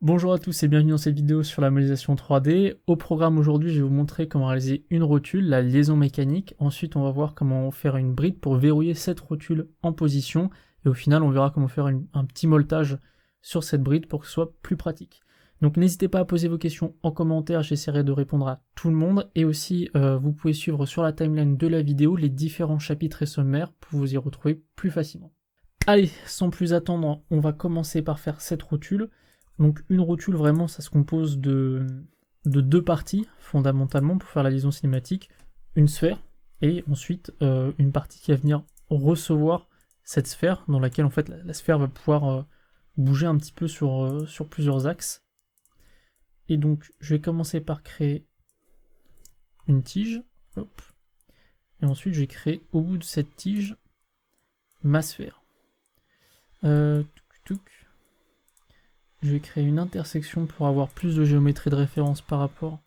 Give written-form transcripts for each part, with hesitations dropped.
Bonjour à tous et bienvenue dans cette vidéo sur la modélisation 3D. Au programme aujourd'hui, je vais vous montrer comment réaliser une rotule, la liaison mécanique. Ensuite, on va voir comment faire une bride pour verrouiller cette rotule en position. Et au final, on verra comment faire un petit molletage sur cette bride pour que ce soit plus pratique. Donc n'hésitez pas à poser vos questions en commentaire, j'essaierai de répondre à tout le monde. Et aussi, vous pouvez suivre sur la timeline de la vidéo les différents chapitres et sommaires pour vous y retrouver plus facilement. Allez, sans plus attendre, on va commencer par faire cette rotule. Donc une rotule, vraiment, ça se compose de deux parties, fondamentalement, pour faire la liaison cinématique. Une sphère, et ensuite une partie qui va venir recevoir cette sphère, dans laquelle en fait la sphère va pouvoir bouger un petit peu sur plusieurs axes. Et donc je vais commencer par créer une tige, hop. Et ensuite je vais créer au bout de cette tige ma sphère. Je vais créer une intersection pour avoir plus de géométrie de référence par rapport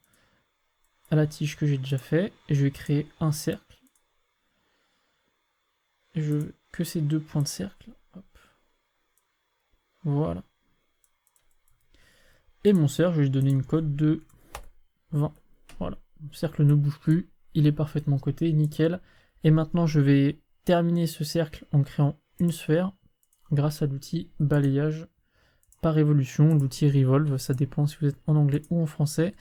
à la tige que j'ai déjà fait. Et je vais créer un cercle. Et je veux que ces deux points de cercle. Hop. Voilà. Et mon cercle, je vais lui donner une cote de 20. Voilà. Le cercle ne bouge plus. Il est parfaitement coté. Nickel. Et maintenant, je vais terminer ce cercle en créant une sphère grâce à l'outil balayage par évolution, l'outil Revolve, ça dépend si vous êtes en anglais ou en français.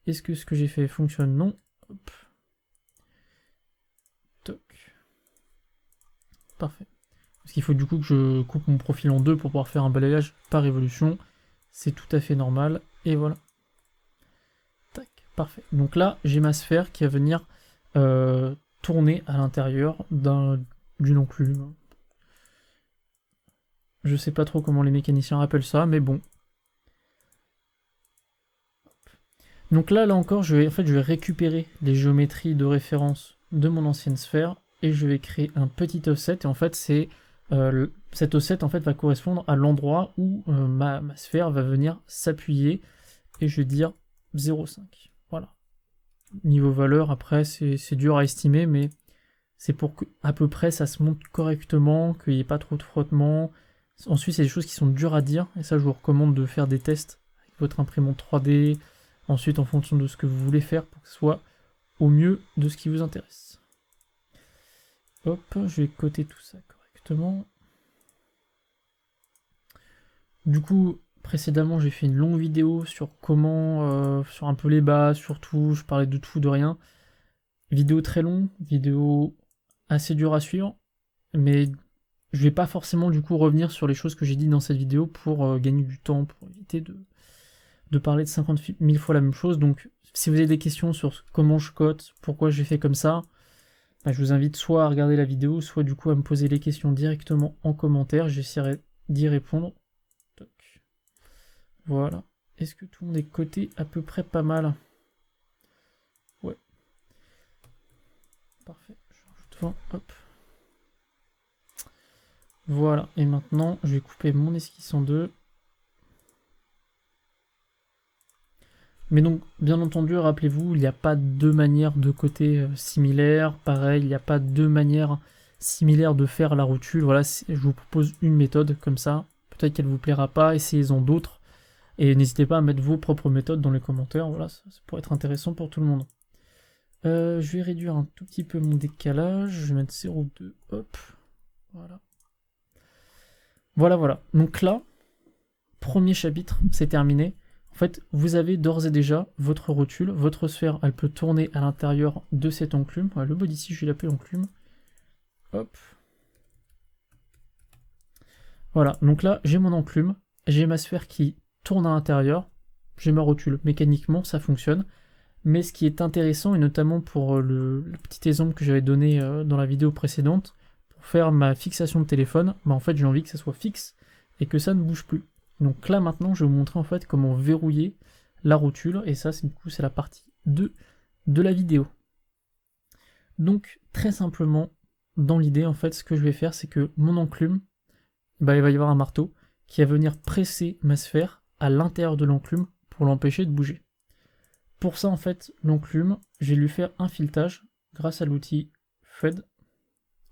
Est-ce que ce que j'ai fait fonctionne? Non. Hop. Toc. Parfait. Parce qu'il faut du coup que je coupe mon profil en deux pour pouvoir faire un balayage par évolution. C'est tout à fait normal. Et voilà. Tac. Parfait. Donc là, j'ai ma sphère qui va venir tourner à l'intérieur d'une enclume. Je sais pas trop comment les mécaniciens appellent ça, mais bon. Donc là encore, je vais récupérer les géométries de référence de mon ancienne sphère et je vais créer un petit offset. Et en fait, cet offset en fait va correspondre à l'endroit où ma sphère va venir s'appuyer. Et je vais dire 0,5. Voilà. Niveau valeur, après, c'est dur à estimer, mais c'est pour que à peu près ça se monte correctement, qu'il n'y ait pas trop de frottement. Ensuite, c'est des choses qui sont dures à dire, et ça, je vous recommande de faire des tests avec votre imprimante 3D, ensuite en fonction de ce que vous voulez faire pour que ce soit au mieux de ce qui vous intéresse. Hop, je vais coter tout ça correctement. Du coup, précédemment, j'ai fait une longue vidéo sur comment, sur un peu les bases, surtout, je parlais de tout, de rien. Vidéo très longue, vidéo assez dure à suivre, mais je vais pas forcément du coup revenir sur les choses que j'ai dit dans cette vidéo pour gagner du temps, pour éviter de parler de 50 000 fois la même chose. Donc si vous avez des questions sur comment je cote, pourquoi j'ai fait comme ça, bah, je vous invite soit à regarder la vidéo, soit du coup à me poser les questions directement en commentaire, j'essaierai d'y répondre. Toc. Voilà. Est-ce que tout le monde est coté à peu près pas mal? Ouais. Parfait. Je rajoute 20, hop. Voilà, et maintenant je vais couper mon esquisse en deux. Mais donc, bien entendu, rappelez-vous, il n'y a pas deux manières de coter similaires. Pareil, il n'y a pas deux manières similaires de faire la rotule. Voilà, je vous propose une méthode comme ça. Peut-être qu'elle ne vous plaira pas, essayez-en d'autres. Et n'hésitez pas à mettre vos propres méthodes dans les commentaires. Voilà, ça pourrait être intéressant pour tout le monde. Je vais réduire un tout petit peu mon décalage. Je vais mettre 0,2. Hop. Voilà. Voilà. Donc là, premier chapitre, c'est terminé. En fait, vous avez d'ores et déjà votre rotule, votre sphère, elle peut tourner à l'intérieur de cette enclume. Le body ici, je vais l'appeler enclume. Hop. Voilà, donc là, j'ai mon enclume, j'ai ma sphère qui tourne à l'intérieur, j'ai ma rotule. Mécaniquement, ça fonctionne. Mais ce qui est intéressant, et notamment pour le petit exemple que j'avais donné dans la vidéo précédente, pour faire ma fixation de téléphone, bah en fait, j'ai envie que ça soit fixe et que ça ne bouge plus. Donc là maintenant je vais vous montrer en fait comment verrouiller la rotule et ça du coup c'est la partie 2 de la vidéo. Donc très simplement dans l'idée en fait ce que je vais faire c'est que mon enclume, bah, il va y avoir un marteau qui va venir presser ma sphère à l'intérieur de l'enclume pour l'empêcher de bouger. Pour ça en fait l'enclume je vais lui faire un filetage grâce à l'outil Thread.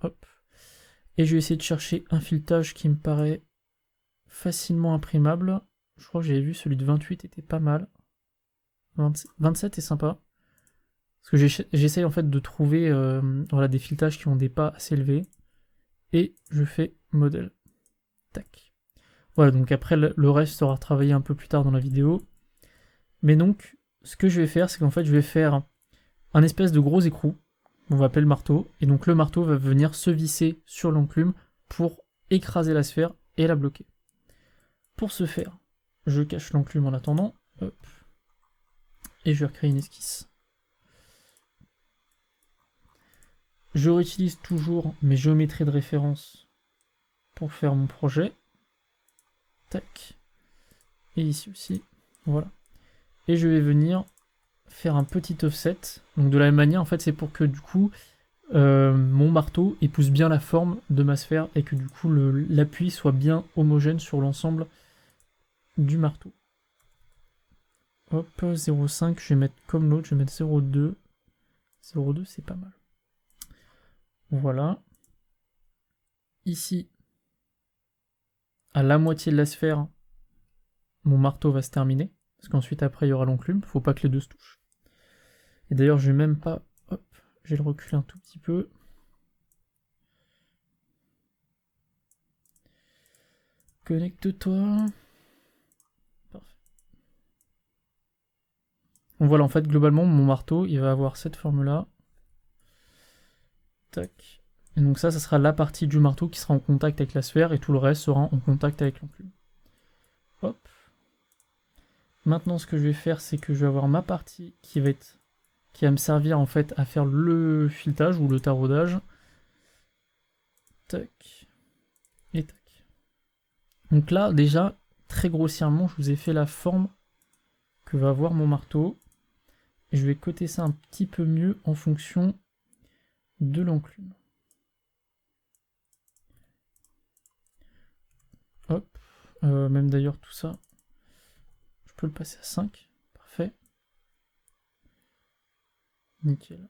Hop. Et je vais essayer de chercher un filetage qui me paraît facilement imprimable. Je crois que j'avais vu celui de 28 était pas mal. 27 est sympa. Parce que j'essaye en fait de trouver voilà, des filettages qui ont des pas assez élevés. Et je fais modèle. Tac. Voilà, donc après le reste sera travaillé un peu plus tard dans la vidéo. Mais donc, ce que je vais faire, c'est qu'en fait je vais faire un espèce de gros écrou. On va appeler le marteau. Et donc le marteau va venir se visser sur l'enclume pour écraser la sphère et la bloquer. Pour ce faire, je cache l'enclume en attendant. Hop. Et je vais recréer une esquisse. Je réutilise toujours mes géométries de référence pour faire mon projet. Tac. Et ici aussi. Voilà. Et je vais venir faire un petit offset. Donc de la même manière, en fait, c'est pour que du coup, mon marteau épouse bien la forme de ma sphère et que du coup, l'appui soit bien homogène sur l'ensemble du marteau. Hop, 0,5, je vais mettre comme l'autre, je vais mettre 0,2. 0,2, c'est pas mal. Voilà. Ici, à la moitié de la sphère, mon marteau va se terminer. Parce qu'ensuite, après, il y aura l'enclume. Faut pas que les deux se touchent. Et d'ailleurs, je vais même pas... Hop, je vais le reculer un tout petit peu. Connecte-toi. Parfait. Donc voilà, en fait, globalement, mon marteau, il va avoir cette forme-là. Tac. Et donc ça sera la partie du marteau qui sera en contact avec la sphère et tout le reste sera en contact avec l'enclume. Hop. Maintenant, ce que je vais faire, c'est que je vais avoir ma partie qui va me servir en fait à faire le filetage ou le taraudage. Tac. Et tac. Donc là, déjà, très grossièrement, je vous ai fait la forme que va avoir mon marteau. Et je vais coter ça un petit peu mieux en fonction de l'enclume. Hop. Même d'ailleurs, tout ça, je peux le passer à 5. Parfait. Nickel.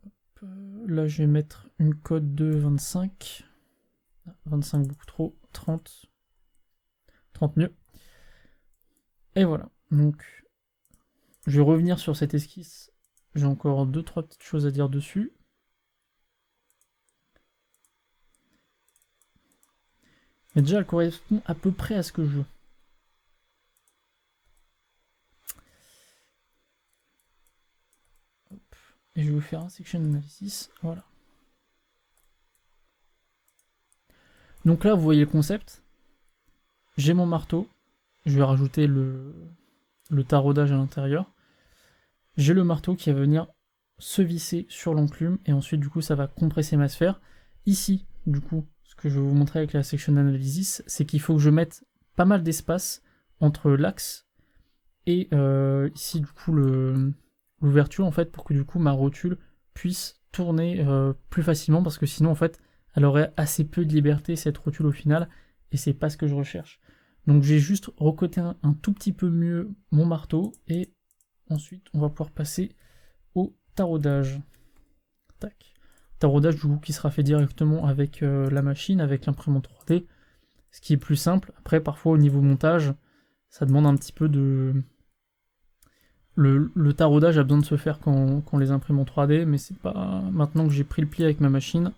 Hop, là, je vais mettre une cote de 25. 25 beaucoup trop. 30. 30 mieux. Et voilà. Donc, je vais revenir sur cette esquisse. J'ai encore 2-3 petites choses à dire dessus. Mais déjà, elle correspond à peu près à ce que je veux. Hop. Et je vais vous faire un section analysis. Voilà. Donc là, vous voyez le concept. J'ai mon marteau. Je vais rajouter le taraudage à l'intérieur. J'ai le marteau qui va venir se visser sur l'enclume. Et ensuite, du coup, ça va compresser ma sphère. Ici, du coup, ce que je vais vous montrer avec la section analysis, c'est qu'il faut que je mette pas mal d'espace entre l'axe et ici, du coup, l'ouverture, en fait, pour que du coup, ma rotule puisse tourner plus facilement. Parce que sinon, en fait, elle aurait assez peu de liberté, cette rotule, au final. Et c'est pas ce que je recherche. Donc j'ai juste recoté un tout petit peu mieux mon marteau et ensuite on va pouvoir passer au taraudage. Tac. Taraudage du coup qui sera fait directement avec la machine, avec l'imprimante 3D, ce qui est plus simple. Après parfois au niveau montage, ça demande un petit peu de... Le taraudage a besoin de se faire quand les imprime en 3D, mais c'est pas... Maintenant que j'ai pris le pli avec ma machine,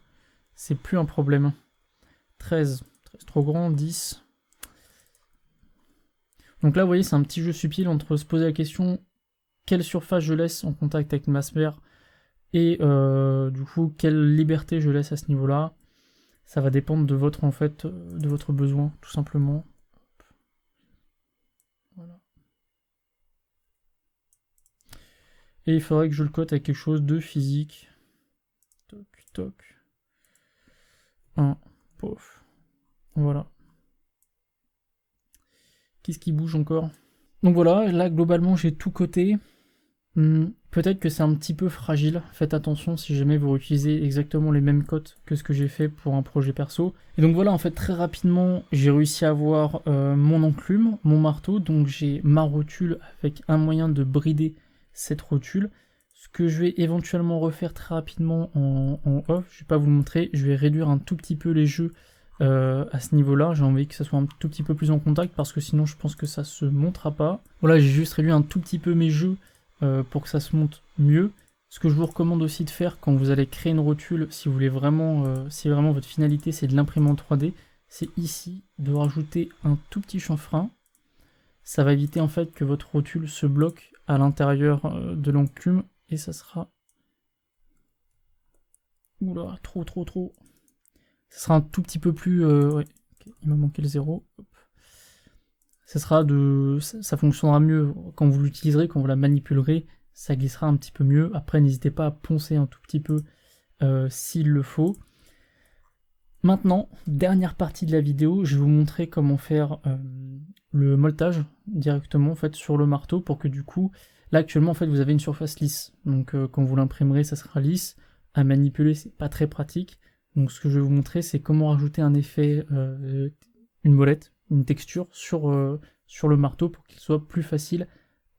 c'est plus un problème. 13 trop grand, 10... Donc là, vous voyez, c'est un petit jeu subtil entre se poser la question quelle surface je laisse en contact avec ma sphère et du coup, quelle liberté je laisse à ce niveau-là. Ça va dépendre de votre, en fait, de votre besoin, tout simplement. Voilà. Et il faudrait que je le cote avec quelque chose de physique. Toc, toc. 1, pof. Voilà. Qu'est-ce qui bouge encore? Donc voilà, là globalement j'ai tout coté. Peut-être que c'est un petit peu fragile, faites attention si jamais vous utilisez exactement les mêmes cotes que ce que j'ai fait pour un projet perso. Et donc voilà, en fait très rapidement j'ai réussi à avoir mon enclume, mon marteau, donc j'ai ma rotule avec un moyen de brider cette rotule. Ce que je vais éventuellement refaire très rapidement en off, je vais pas vous le montrer, je vais réduire un tout petit peu les jeux à ce niveau-là. J'ai envie que ça soit un tout petit peu plus en contact parce que sinon je pense que ça se montera pas. Voilà, j'ai juste réduit un tout petit peu mes jeux pour que ça se monte mieux. Ce que je vous recommande aussi de faire quand vous allez créer une rotule, si vous voulez vraiment, si vraiment votre finalité c'est de l'imprimer en 3D, c'est ici de rajouter un tout petit chanfrein. Ça va éviter en fait que votre rotule se bloque à l'intérieur de l'enclume et ça sera... Oula, trop. Ça sera un tout petit peu plus... ouais, okay, il m'a manqué le 0. Hop. Ça sera de... Ça fonctionnera mieux quand vous l'utiliserez, quand vous la manipulerez, ça glissera un petit peu mieux. Après, n'hésitez pas à poncer un tout petit peu s'il le faut. Maintenant, dernière partie de la vidéo, je vais vous montrer comment faire le moltage directement en fait sur le marteau pour que du coup, là actuellement en fait vous avez une surface lisse. Donc quand vous l'imprimerez, ça sera lisse. À manipuler, c'est pas très pratique. Donc ce que je vais vous montrer, c'est comment rajouter un effet, une molette, une texture sur le marteau pour qu'il soit plus facile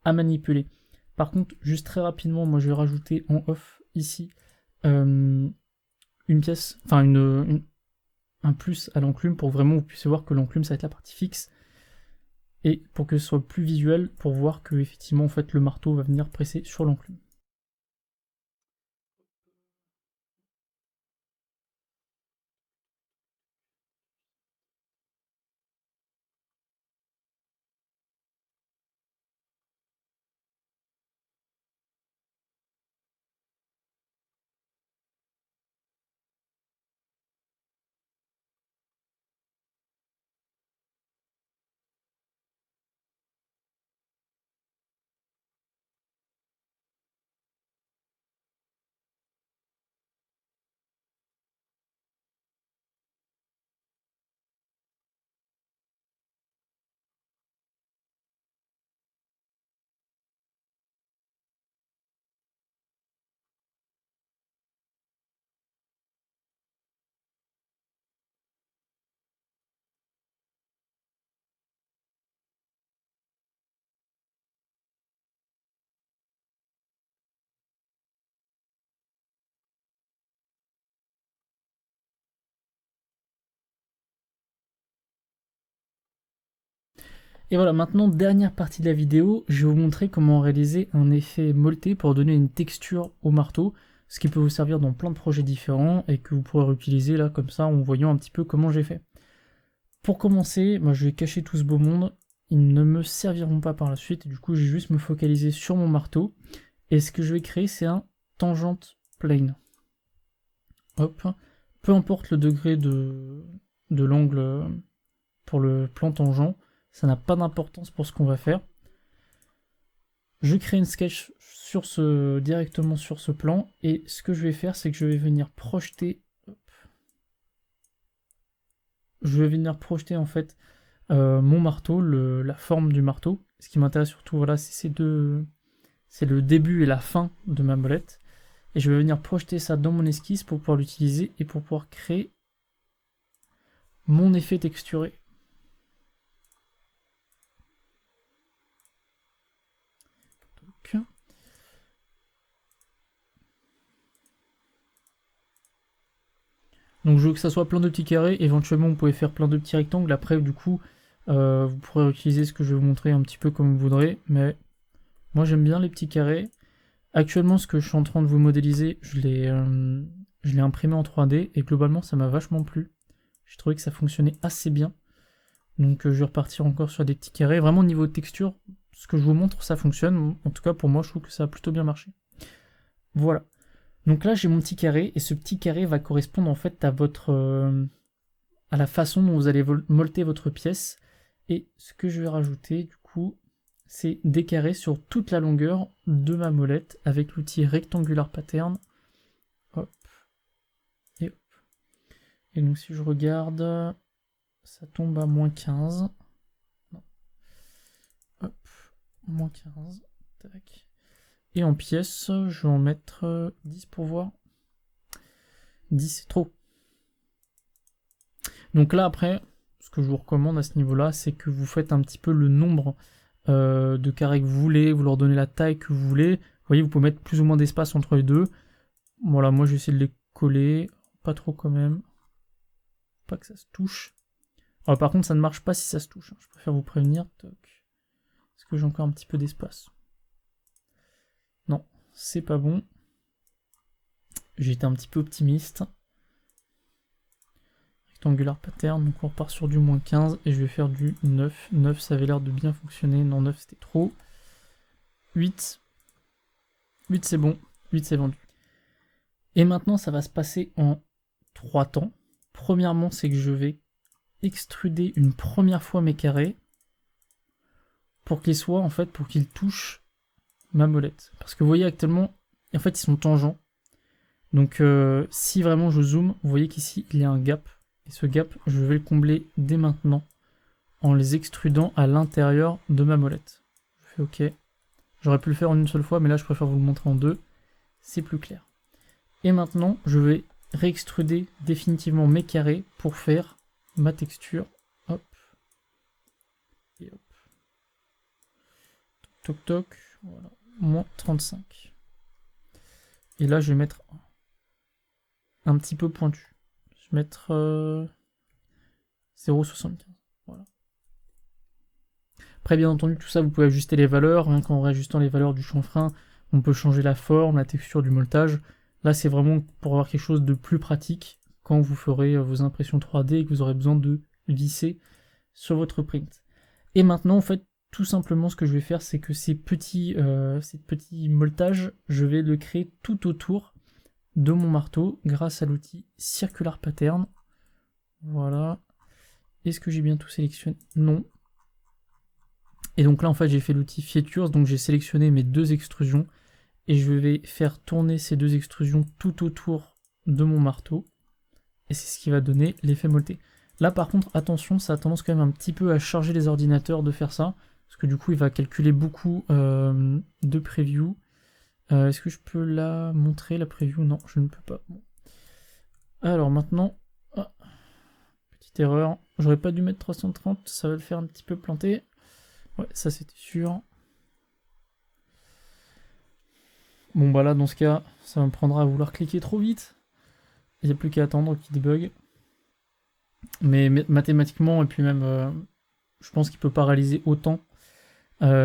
à manipuler. Par contre, juste très rapidement, moi je vais rajouter en off ici une pièce, enfin un plus à l'enclume pour vraiment vous puissiez voir que l'enclume ça va être la partie fixe et pour que ce soit plus visuel pour voir que effectivement en fait le marteau va venir presser sur l'enclume. Et voilà, maintenant, dernière partie de la vidéo, je vais vous montrer comment réaliser un effet molleté pour donner une texture au marteau, ce qui peut vous servir dans plein de projets différents et que vous pourrez réutiliser là comme ça en voyant un petit peu comment j'ai fait. Pour commencer, moi je vais cacher tout ce beau monde, ils ne me serviront pas par la suite, et du coup je vais juste me focaliser sur mon marteau, et ce que je vais créer c'est un tangente plane. Hop, peu importe le degré de l'angle pour le plan tangent, ça n'a pas d'importance pour ce qu'on va faire. Je crée une sketch directement sur ce plan, et ce que je vais faire, c'est que je vais venir projeter. Je vais venir projeter en fait mon marteau, la forme du marteau. Ce qui m'intéresse surtout, voilà, c'est le début et la fin de ma molette. Et je vais venir projeter ça dans mon esquisse pour pouvoir l'utiliser et pour pouvoir créer mon effet texturé. Donc je veux que ça soit plein de petits carrés, éventuellement vous pouvez faire plein de petits rectangles, après du coup vous pourrez utiliser ce que je vais vous montrer un petit peu comme vous voudrez, mais moi j'aime bien les petits carrés. Actuellement ce que je suis en train de vous modéliser, je l'ai imprimé en 3D et globalement ça m'a vachement plu. J'ai trouvé que ça fonctionnait assez bien, donc je vais repartir encore sur des petits carrés. Vraiment au niveau de texture, ce que je vous montre ça fonctionne, en tout cas pour moi je trouve que ça a plutôt bien marché. Voilà. Donc là j'ai mon petit carré, et ce petit carré va correspondre en fait à à la façon dont vous allez molleter votre pièce. Et ce que je vais rajouter du coup, c'est des carrés sur toute la longueur de ma molette avec l'outil Rectangular Pattern. Hop. Et hop. Et donc si je regarde, ça tombe à -15. Non. Hop. -15. Tac. Et en pièces, je vais en mettre 10 pour voir. 10 c'est trop. Donc là après, ce que je vous recommande à ce niveau-là, c'est que vous faites un petit peu le nombre de carrés que vous voulez, vous leur donnez la taille que vous voulez, voyez, vous pouvez mettre plus ou moins d'espace entre les deux. Voilà, moi j'essaie de les coller, pas trop quand même. Pas que ça se touche. Alors, par contre, ça ne marche pas si ça se touche. Je préfère vous prévenir. Toc. Est-ce que j'ai encore un petit peu d'espace? Non, c'est pas bon. J'ai été un petit peu optimiste. Rectangular pattern, donc on repart sur du moins 15 et je vais faire du 9. 9, ça avait l'air de bien fonctionner. Non, 9 c'était trop. 8. 8 c'est bon. 8 c'est vendu. Et maintenant, ça va se passer en 3 temps. Premièrement, c'est que je vais extruder une première fois mes carrés pour qu'ils soient, en fait, pour qu'ils touchent ma molette. Parce que vous voyez actuellement, en fait, ils sont tangents. Donc, si vraiment je zoome, vous voyez qu'ici, il y a un gap. Et ce gap, je vais le combler dès maintenant en les extrudant à l'intérieur de ma molette. Je fais OK. J'aurais pu le faire en une seule fois, mais là, je préfère vous le montrer en deux. C'est plus clair. Et maintenant, je vais réextruder définitivement mes carrés pour faire ma texture. Hop. Et hop. Toc toc. Voilà. Moins 35. Et là, je vais mettre un petit peu pointu. Je vais mettre 0,75. Voilà. Après, bien entendu, tout ça, vous pouvez ajuster les valeurs. Rien qu'en réajustant les valeurs du chanfrein, on peut changer la forme, la texture du moltage. Là, c'est vraiment pour avoir quelque chose de plus pratique quand vous ferez vos impressions 3D et que vous aurez besoin de visser sur votre print. Et maintenant, en fait, tout simplement, ce que je vais faire, c'est que ces petits moltages, je vais le créer tout autour de mon marteau grâce à l'outil Circular Pattern. Voilà. Est-ce que j'ai bien tout sélectionné? Non. Et donc là, en fait, j'ai fait l'outil Features, donc j'ai sélectionné mes deux extrusions et je vais faire tourner ces deux extrusions tout autour de mon marteau. Et c'est ce qui va donner l'effet molleté. Là, par contre, attention, ça a tendance quand même un petit peu à charger les ordinateurs de faire ça, parce que du coup, il va calculer beaucoup de preview. Est-ce que je peux la montrer, la preview? Non, je ne peux pas. Bon. Alors maintenant, petite erreur, j'aurais pas dû mettre 330, ça va le faire un petit peu planter. Ouais, ça c'était sûr. Bon bah là, dans ce cas, ça me prendra à vouloir cliquer trop vite. Il n'y a plus qu'à attendre qu'il débug. Mais mathématiquement, et puis même, je pense qu'il peut pas réaliser autant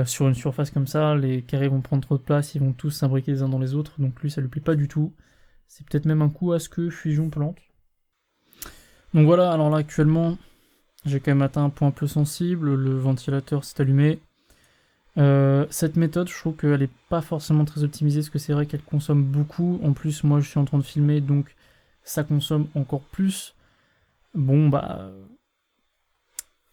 sur une surface comme ça. Les carrés vont prendre trop de place, ils vont tous s'imbriquer les uns dans les autres, donc lui ça lui plaît pas du tout. C'est peut-être même un coup à ce que Fusion plante. Donc voilà, alors là actuellement, j'ai quand même atteint un point un peu sensible, le ventilateur s'est allumé. Cette méthode, je trouve qu'elle est pas forcément très optimisée, parce que c'est vrai qu'elle consomme beaucoup. En plus, moi je suis en train de filmer, donc ça consomme encore plus. Bon bah,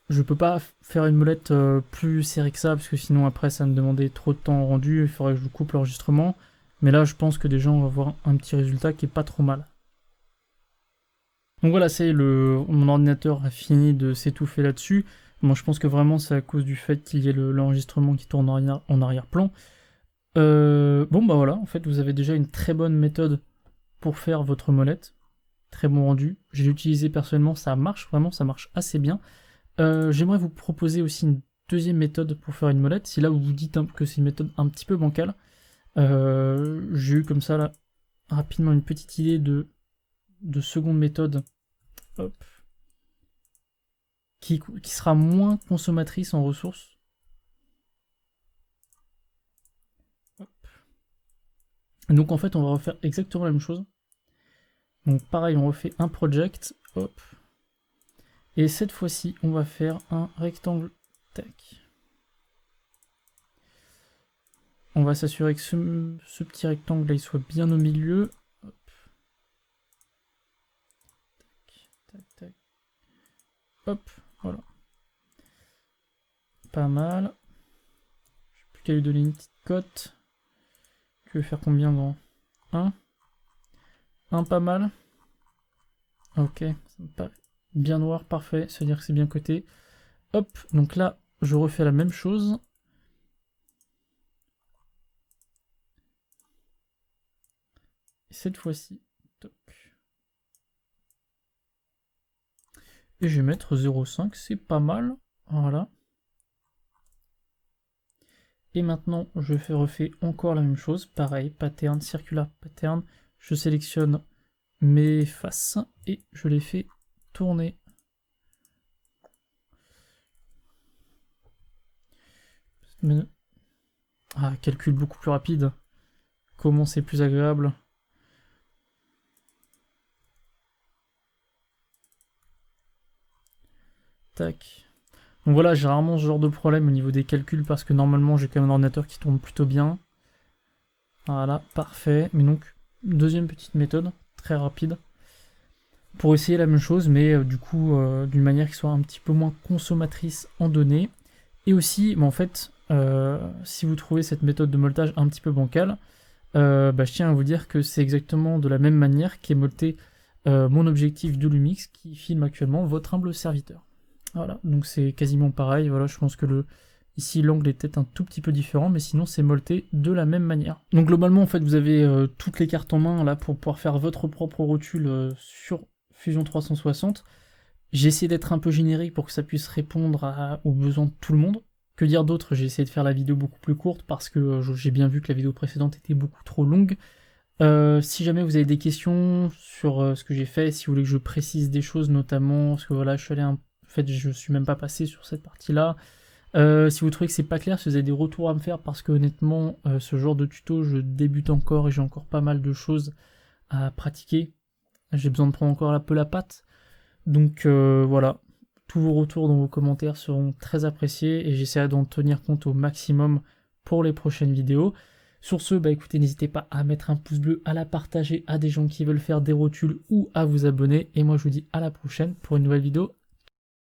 je peux pas faire une molette plus serrée que ça, parce que sinon après ça me demandait trop de temps rendu, il faudrait que je coupe l'enregistrement. Mais là je pense que déjà on va voir un petit résultat qui est pas trop mal. Donc voilà, mon ordinateur a fini de s'étouffer là-dessus. Moi je pense que vraiment c'est à cause du fait qu'il y ait l'enregistrement qui tourne en arrière-plan. Bon bah voilà, en fait vous avez déjà une très bonne méthode pour faire votre molette. Très bon rendu. J'ai utilisé personnellement, ça marche vraiment, ça marche assez bien. J'aimerais vous proposer aussi une deuxième méthode pour faire une molette. Si là vous vous dites que c'est une méthode un petit peu bancale, j'ai eu comme ça là rapidement une petite idée de seconde méthode, hop, qui sera moins consommatrice en ressources. Hop. Donc en fait on va refaire exactement la même chose. Donc pareil, on refait un project, hop. Et cette fois-ci, on va faire un rectangle, tac. On va s'assurer que ce petit rectangle là, il soit bien au milieu. Hop. Tac, tac, tac. Hop, voilà. Pas mal. Je n'ai plus qu'à lui donner une petite cote. Tu veux faire combien grand? 1. 1 pas mal. Ok, ça me paraît bien noir, parfait, c'est-à-dire que c'est bien coté. Hop, donc là, je refais la même chose. Et cette fois-ci, toc. Et je vais mettre 0,5, c'est pas mal. Voilà. Et maintenant, je refais encore la même chose. Pareil, pattern, circular pattern. Je sélectionne mes faces et je les fais tourner. Ah, calcul beaucoup plus rapide. Comment c'est plus agréable. Tac. Donc voilà, j'ai rarement ce genre de problème au niveau des calculs parce que normalement j'ai quand même un ordinateur qui tourne plutôt bien. Voilà, parfait. Mais donc, deuxième petite méthode, très rapide, pour essayer la même chose, mais du coup d'une manière qui soit un petit peu moins consommatrice en données. Et aussi, en fait, si vous trouvez cette méthode de molletage un petit peu bancale, je tiens à vous dire que c'est exactement de la même manière qu'est molleté mon objectif de Lumix qui filme actuellement votre humble serviteur. Voilà, donc c'est quasiment pareil. Voilà, je pense que ici l'angle est peut-être un tout petit peu différent, mais sinon c'est molleté de la même manière. Donc globalement, en fait, vous avez toutes les cartes en main là pour pouvoir faire votre propre rotule sur Fusion 360. J'ai essayé d'être un peu générique pour que ça puisse répondre aux besoins de tout le monde. Que dire d'autre? J'ai essayé de faire la vidéo beaucoup plus courte parce que j'ai bien vu que la vidéo précédente était beaucoup trop longue. Si jamais vous avez des questions sur ce que j'ai fait, si vous voulez que je précise des choses notamment, parce que voilà, je suis même pas passé sur cette partie-là. Si vous trouvez que c'est pas clair, si vous avez des retours à me faire, parce que honnêtement, ce genre de tuto, je débute encore et j'ai encore pas mal de choses à pratiquer. J'ai besoin de prendre encore un peu la patte. Donc voilà, tous vos retours dans vos commentaires seront très appréciés et j'essaierai d'en tenir compte au maximum pour les prochaines vidéos. Sur ce, écoutez, n'hésitez pas à mettre un pouce bleu, à la partager à des gens qui veulent faire des rotules ou à vous abonner. Et moi je vous dis à la prochaine pour une nouvelle vidéo.